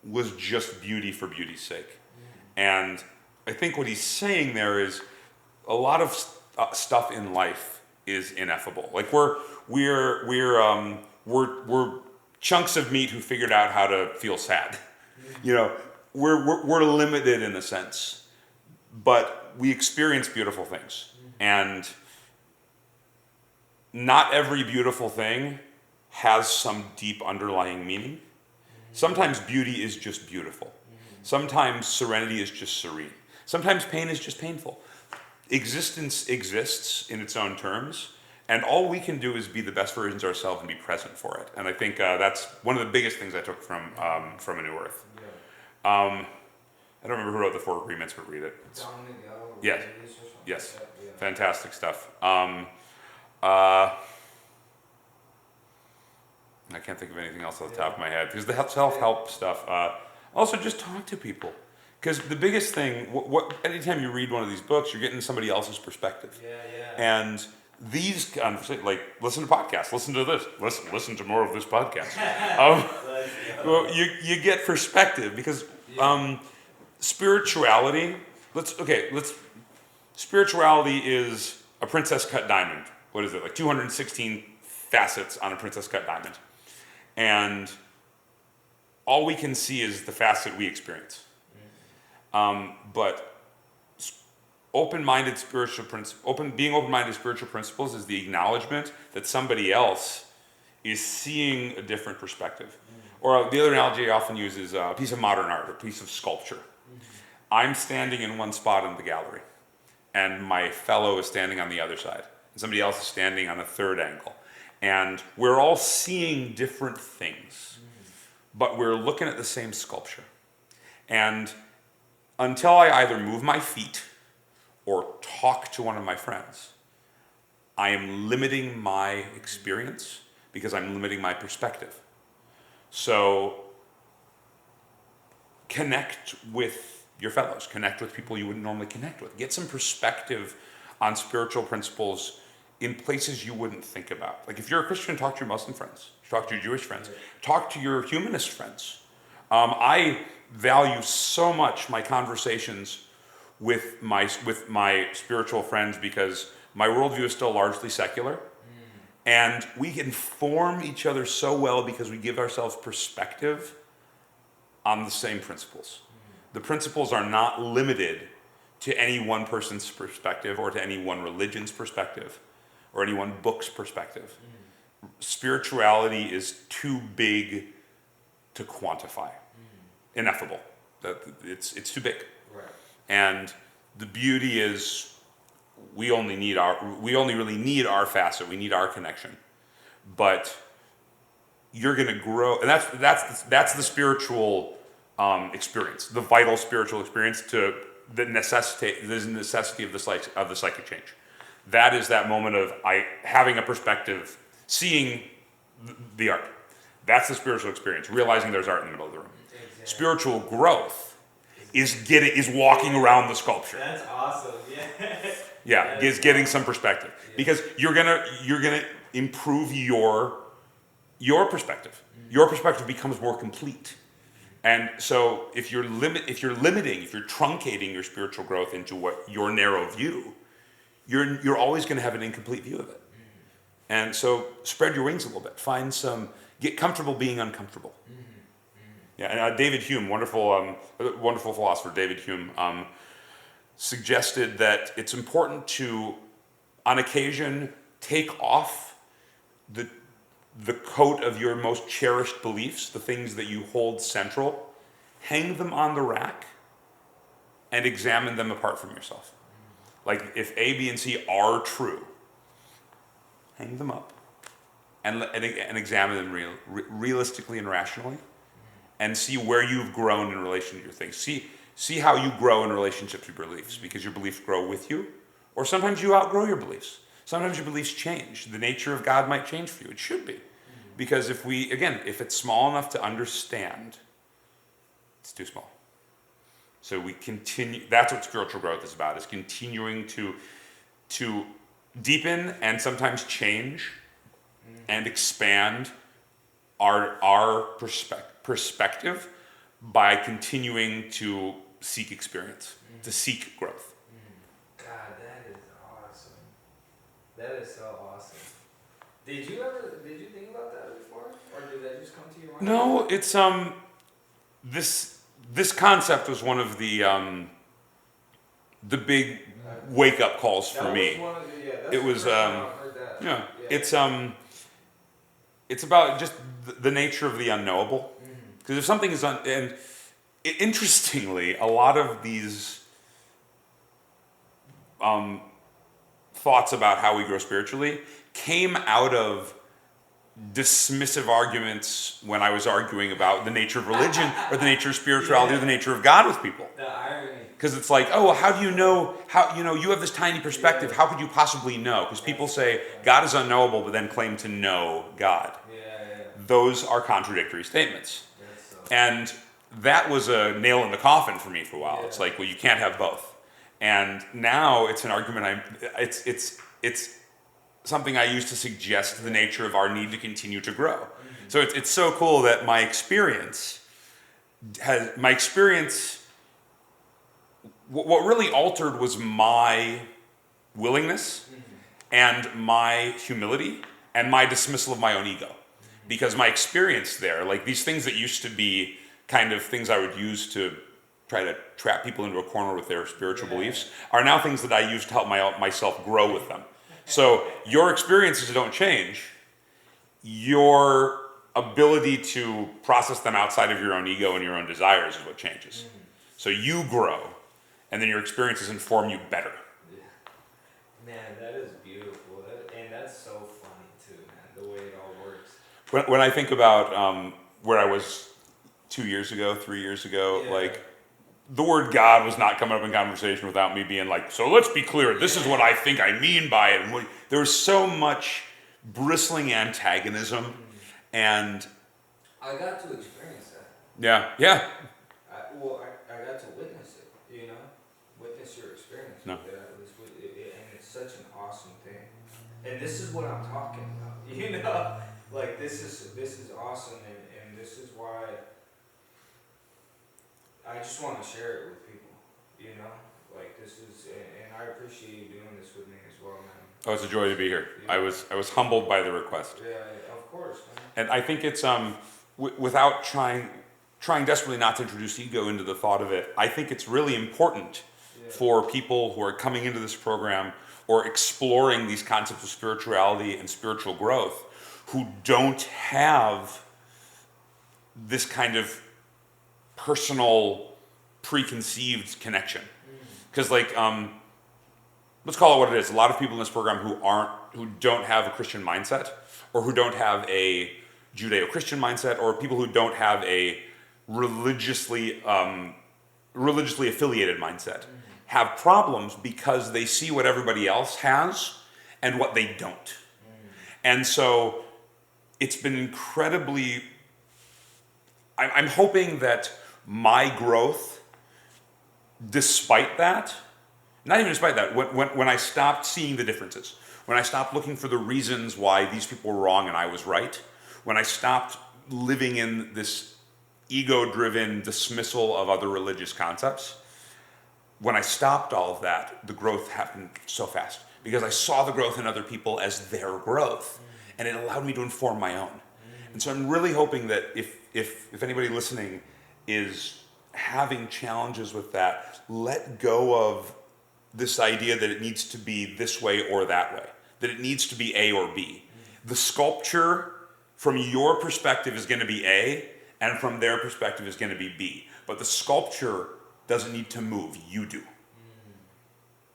was just beauty for beauty's sake, and I think what he's saying there is a lot of stuff in life is ineffable. Like we're chunks of meat who figured out how to feel sad. We're limited in a sense, but we experience beautiful things. And not every beautiful thing has some deep underlying meaning. Sometimes beauty is just beautiful. Sometimes serenity is just serene. Sometimes pain is just painful. Existence exists in its own terms, and all we can do is be the best versions of ourselves and be present for it. And I think that's one of the biggest things I took from A New Earth. Yeah. I don't remember who wrote the Four Agreements, but read it. Yes. Yes. Yeah. Fantastic stuff. I can't think of anything else off the top of my head, because the self-help stuff. Also, just talk to people, because the biggest thing, anytime you read one of these books, you're getting somebody else's perspective. Yeah. And these conversations, like, listen to podcasts, listen to this, listen to more of this podcast. Well, you get perspective, because spirituality. Spirituality is a princess cut diamond. What is it, like 216 facets on a princess cut diamond? And all we can see is the facet we experience. But being open-minded spiritual principles is the acknowledgement that somebody else is seeing a different perspective. Or the other analogy I often use is a piece of modern art, a piece of sculpture. I'm standing in one spot in the gallery, and my fellow is standing on the other side, and somebody else is standing on a third angle. And we're all seeing different things, but we're looking at the same sculpture. And until I either move my feet or talk to one of my friends, I am limiting my experience because I'm limiting my perspective. So connect with your fellows, connect with people you wouldn't normally connect with. Get some perspective on spiritual principles in places you wouldn't think about. Like, if you're a Christian, talk to your Muslim friends, talk to your Jewish friends, talk to your humanist friends. I value so much my conversations with my spiritual friends, because my worldview is still largely secular, and we inform each other so well because we give ourselves perspective on the same principles. The principles are not limited to any one person's perspective or to any one religion's perspective or any one book's perspective. Spirituality is too big to quantify. Ineffable. It's too big. Right. And the beauty is we only really need our facet. We need our connection. But you're going to grow, and that's the spiritual experience, the vital spiritual experience to the necessity of the psychic change. That is that moment of having a perspective, seeing the art. That's the spiritual experience, realizing there's art in the middle of the room. Exactly. Spiritual growth is walking around the sculpture. That's awesome. Yeah. Yeah, is getting some perspective, because you're gonna improve your perspective. Your perspective becomes more complete. And so if you're truncating your spiritual growth into what your narrow view, you're always going to have an incomplete view of it. And so spread your wings a little bit. Get comfortable being uncomfortable. Yeah, and David Hume, wonderful philosopher, David Hume, suggested that it's important to, on occasion, take off the coat of your most cherished beliefs, the things that you hold central, hang them on the rack, and examine them apart from yourself. Like, if A, B, and C are true, hang them up and examine them realistically and rationally, and see where you've grown in relation to your things. See how you grow in relationship to your beliefs, because your beliefs grow with you, or sometimes you outgrow your beliefs. Sometimes your beliefs change. The nature of God might change for you. It should be. Because if it's small enough to understand, it's too small. So we continue, that's what spiritual growth is about, is continuing to deepen and sometimes change and expand our perspective by continuing to seek experience, to seek growth. God, that is awesome. That is so awesome. Did you think about that before? Or did that just come to your mind? No, it's this concept was one of the big wake up calls for me. It was yeah. it's about just the nature of the unknowable. Because if something is interestingly, a lot of these thoughts about how we grow spiritually came out of dismissive arguments when I was arguing about the nature of religion or the nature of spirituality or the nature of God with people. The irony. Because it's like, oh, well, how do you know, you have this tiny perspective, how could you possibly know? Because people say God is unknowable, but then claim to know God. Those are contradictory statements. And that was a nail in the coffin for me for a while. It's like, well, you can't have both. And now it's an argument, it's something I use to suggest the nature of our need to continue to grow. So it's so cool that my experience, what really altered was my willingness and my humility and my dismissal of my own ego. Because my experience there, like these things that used to be kind of things I would use to try to trap people into a corner with their spiritual beliefs, are now things that I use to help myself grow with them. So your experiences don't change. Your ability to process them outside of your own ego and your own desires is what changes. So you grow, and then your experiences inform you better. Man, that is beautiful. And that's so funny too, man, the way it all works. When I think about where I was 2 years ago, 3 years ago, like the word God was not coming up in conversation without me being like, so let's be clear, this is what I think I mean by it. And there was so much bristling antagonism, and I got to experience that. Yeah. I got to witness it, witness your experience with it, and it's such an awesome thing. And this is what I'm talking about, like this is awesome, and this is why I just want to share it with people, like this is, and I appreciate you doing this with me as well, man. Oh, it's a joy to be here. I was humbled by the request. Yeah, of course, man. And I think it's without trying desperately not to introduce ego into the thought of it, I think it's really important for people who are coming into this program or exploring these concepts of spirituality and spiritual growth who don't have this kind of personal preconceived connection. Because let's call it what it is. A lot of people in this program who don't have a Christian mindset, or who don't have a Judeo-Christian mindset, or people who don't have a religiously affiliated mindset, have problems because they see what everybody else has and what they don't. And so it's been incredibly, I'm hoping that my growth, despite that, not even despite that, when I stopped seeing the differences, when I stopped looking for the reasons why these people were wrong and I was right, when I stopped living in this ego-driven dismissal of other religious concepts, when I stopped all of that, the growth happened so fast. Because I saw the growth in other people as their growth, and it allowed me to inform my own. And so I'm really hoping that if anybody listening is having challenges with that, let go of this idea that it needs to be this way or that way, that it needs to be A or B. The sculpture from your perspective is going to be A, and from their perspective is going to be B. But the sculpture doesn't need to move, you do.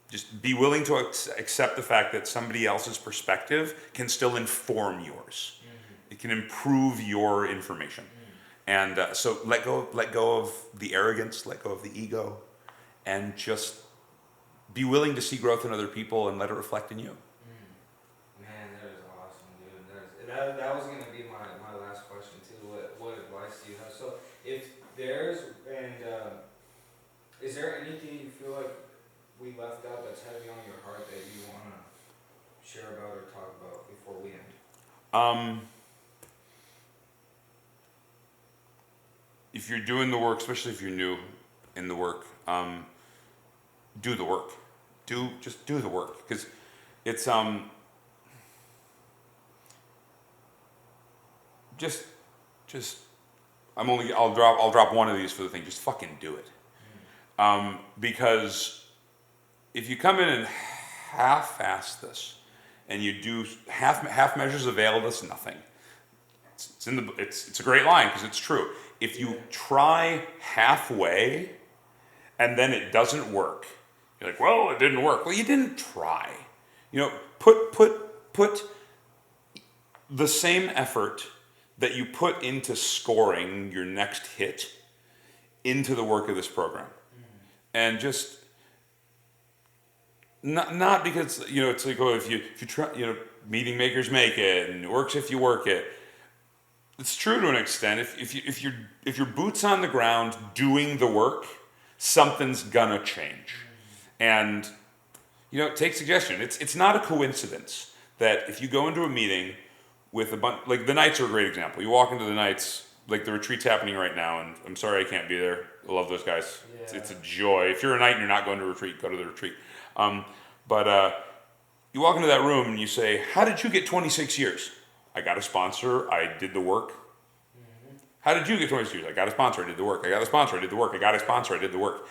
Just be willing to accept the fact that somebody else's perspective can still inform yours. It can improve your information. And so let go of the arrogance, let go of the ego, and just be willing to see growth in other people and let it reflect in you. Man, that is awesome, dude. That was going to be my last question too. What advice do you have? So if there's, is there anything you feel like we left out that's heavy on your heart that you want to share about or talk about before we end? If you're doing the work, especially if you're new in the work, do the work. Just do the work, because it's just I'll drop one of these for the thing. Just fucking do it. Because if you come in and half-ass this, and you do half measures avail us nothing. It's a great line because it's true. If you try halfway and then it doesn't work, you're like, well, it didn't work. Well, you didn't try. Put the same effort that you put into scoring your next hit into the work of this program. And just not because it's like, oh, if you try, meeting makers make it, and it works if you work it. It's true to an extent. If your boots on the ground doing the work, something's gonna change. And take suggestion. It's not a coincidence that if you go into a meeting with a bunch, like the Knights are a great example. You walk into the Knights, like the retreat's happening right now, and I'm sorry I can't be there. I love those guys. Yeah. It's a joy. If you're a Knight and you're not going to a retreat, go to the retreat. But you walk into that room and you say, how did you get 26 years? I got a sponsor, I did the work. How did you get 26 years? I got a sponsor, I did the work. I got a sponsor, I did the work. I got a sponsor, I did the work.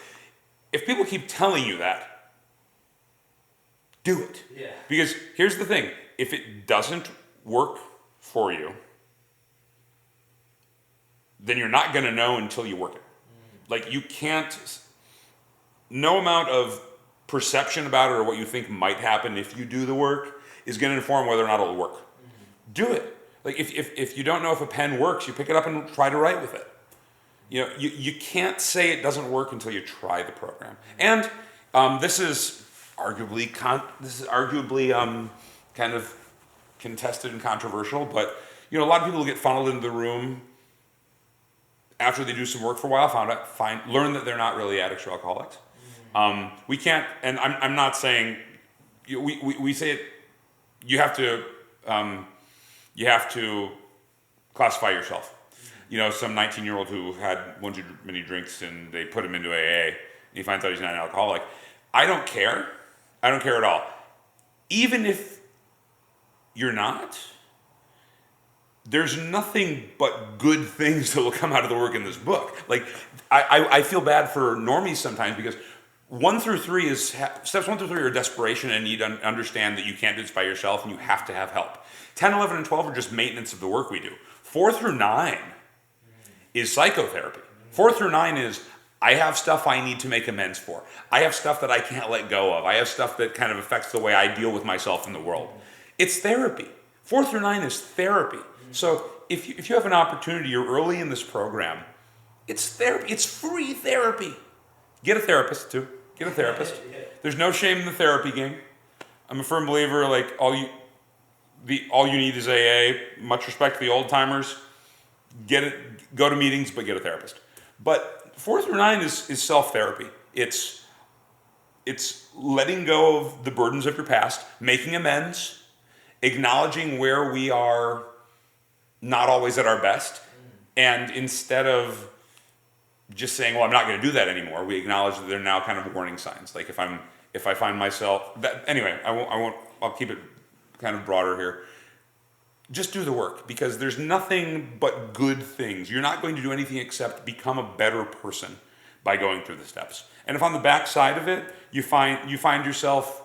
If people keep telling you that, do it. Yeah. Because here's the thing, if it doesn't work for you, then you're not going to know until you work it. Like you can't, no amount of perception about it or what you think might happen if you do the work is going to inform whether or not it'll work. Do it. Like if you don't know if a pen works, you pick it up and try to write with it. You can't say it doesn't work until you try the program. And this is arguably kind of contested and controversial, but a lot of people get funneled into the room after they do some work for a while, learn that they're not really addicts or alcoholics. We can't, and I'm not saying we say it. You have to classify yourself. Some 19-year-old who had one too many drinks and they put him into AA and he finds out he's not an alcoholic. I don't care. I don't care at all. Even if you're not, there's nothing but good things that will come out of the work in this book. Like, I feel bad for normies sometimes because steps 1 through 3 are desperation and you need to understand that you can't do this by yourself and you have to have help. 10, 11, and 12 are just maintenance of the work we do. 4 through 9 is psychotherapy. 4 through 9 is, I have stuff I need to make amends for. I have stuff that I can't let go of. I have stuff that kind of affects the way I deal with myself in the world. It's therapy. 4 through 9 is therapy. So if you have an opportunity, you're early in this program, it's therapy. It's free therapy. Get a therapist too. Get a therapist. There's no shame in the therapy game. I'm a firm believer, like all you need is AA. Much respect to the old timers. Get it. Go to meetings, but get a therapist. But 4 through 9 is self-therapy. It's letting go of the burdens of your past, making amends, acknowledging where we are not always at our best, and instead of just saying, well, I'm not going to do that anymore, we acknowledge that they're now kind of warning signs. Like if I find myself anyway, I'll keep it kind of broader here. Just do the work, because there's nothing but good things. You're not going to do anything except become a better person by going through the steps. And if on the back side of it, you find yourself,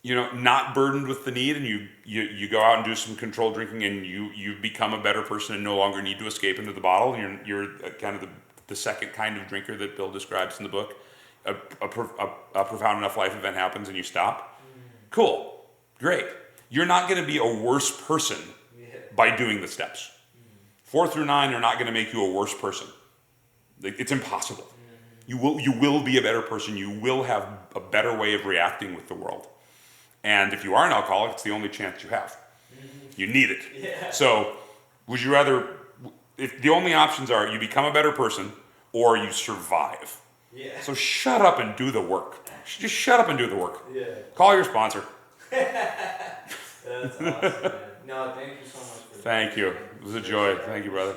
not burdened with the need, and you go out and do some controlled drinking, and you become a better person and no longer need to escape into the bottle, and you're kind of the second kind of drinker that Bill describes in the book. A profound enough life event happens and you stop. Cool, great. You're not going to be a worse person by doing the steps. 4 through 9 are not going to make you a worse person. It's impossible. You will be a better person. You will have a better way of reacting with the world. And if you are an alcoholic, it's the only chance you have. You need it. Yeah. So would you rather, if the only options are you become a better person or you survive. Yeah. So shut up and do the work. Just shut up and do the work. Yeah. Call your sponsor. That's awesome, man. No, thank you so much for that. Thank you. It was a joy. Thank you, brother.